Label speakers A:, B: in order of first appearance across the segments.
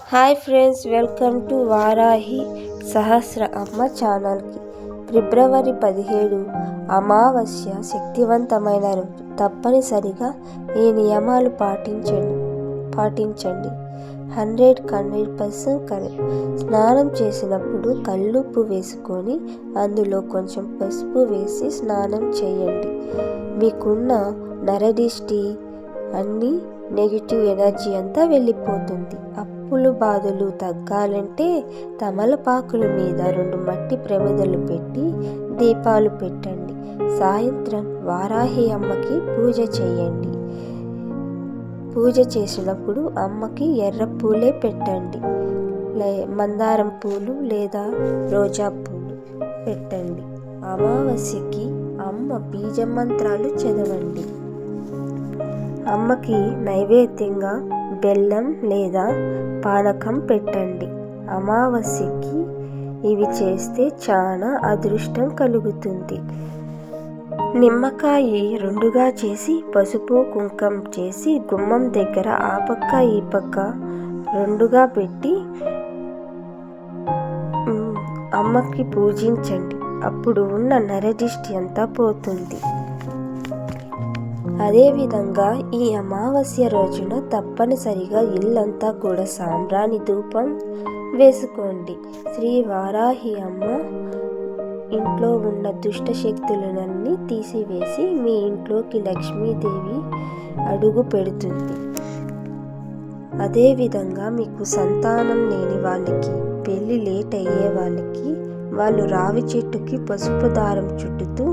A: Hi friends, welcome to Varahi Sahasra Amma ఛానల్కి. ఫిబ్రవరి 17 అమావాస్య శక్తివంతమైన రోజు. తప్పనిసరిగా ఈ నియమాలు పాటించండి. 100% కరెక్ట్. స్నానం చేసినప్పుడు కల్లుప్పు వేసుకొని అందులో కొంచెం పసుపు వేసి స్నానం చేయండి. మీకున్న నరదిష్టి అన్ని నెగిటివ్ ఎనర్జీ అంతా వెళ్ళిపోతుంది. అప్పులు బాధలు తగ్గాలంటే తమలపాకుల మీద 2 మట్టి ప్రమిదలు పెట్టి దీపాలు పెట్టండి. సాయంత్రం వారాహి అమ్మకి పూజ చేయండి. పూజ చేసినప్పుడు అమ్మకి ఎర్ర పూలే పెట్టండి. మందారం పూలు లేదా రోజా పూలు పెట్టండి. అమావాస్యకి అమ్మ బీజ మంత్రాలు చదవండి. అమ్మకి నైవేద్యంగా బెల్లం లేదా పానకం పెట్టండి. అమావాస్యకి ఇవి చేస్తే చాలా అదృష్టం కలుగుతుంది. నిమ్మకాయ 2గా చేసి పసుపు కుంకం చేసి గుమ్మం దగ్గర ఆ పక్క ఈ పక్క 2గా పెట్టి అమ్మకి పూజించండి. అప్పుడు ఉన్న నరదిష్టి అంతా పోతుంది. అదేవిధంగా ఈ అమావాస్య రోజున తప్పనిసరిగా ఇల్లంతా కూడా సాంబ్రాణి ధూపం వేసుకోండి. శ్రీ వారాహి అమ్మ ఇంట్లో ఉన్న దుష్ట శక్తులన్నీ తీసివేసి మీ ఇంట్లోకి లక్ష్మీదేవి అడుగు పెడుతుంది. అదేవిధంగా మీకు సంతానం లేని వాళ్ళకి, పెళ్ళి లేట్ అయ్యే వాళ్ళకి, వాళ్ళు రావి చెట్టుకి పసుపు దారం చుట్టుతూ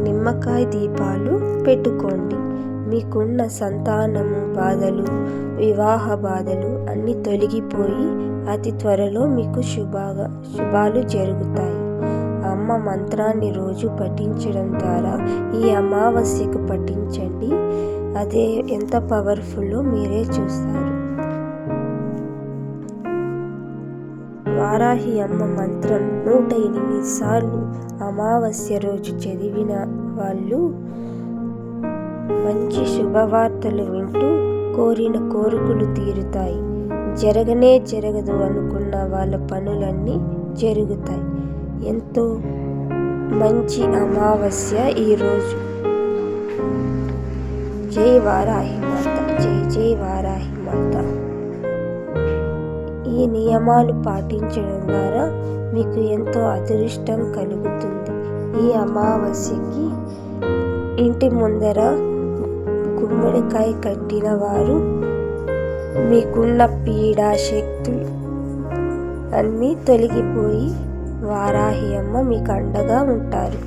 A: నిమ్మకాయ దీపాలు పెట్టుకోండి. మీకున్న సంతానము బాధలు, వివాహ బాధలు అన్నీ తొలగిపోయి అతి త్వరలో మీకు శుభాలు జరుగుతాయి. అమ్మ మంత్రాన్ని రోజు పఠించడం ద్వారా ఈ అమావాస్యకు పఠించండి. అదే ఎంత పవర్ఫుల్లో మీరే చూస్తారు. వారాహి అమ్మ మంత్రం 108 సార్లు అమావాస్య రోజు చదివిన వాళ్ళు మంచి శుభవార్తలు వింటూ కోరిన కోరికలు తీరుతాయి. జరగదు అనుకున్న వాళ్ళ పనులన్నీ జరుగుతాయి. ఎంతో మంచి అమావాస్య ఈరోజు. జై వారాహి మాత, జై వారాహి మాత. ఈ నియమాలు పాటించడం ద్వారా మీకు ఎంతో అదృష్టం కలుగుతుంది. ఈ అమావాస్యకి ఇంటి ముందర గుమ్మడికాయ కట్టిన వారు మీకున్న పీడ శక్తులు అన్నీ తొలగిపోయి వారాహి అమ్మ మీకు అండగా ఉంటారు.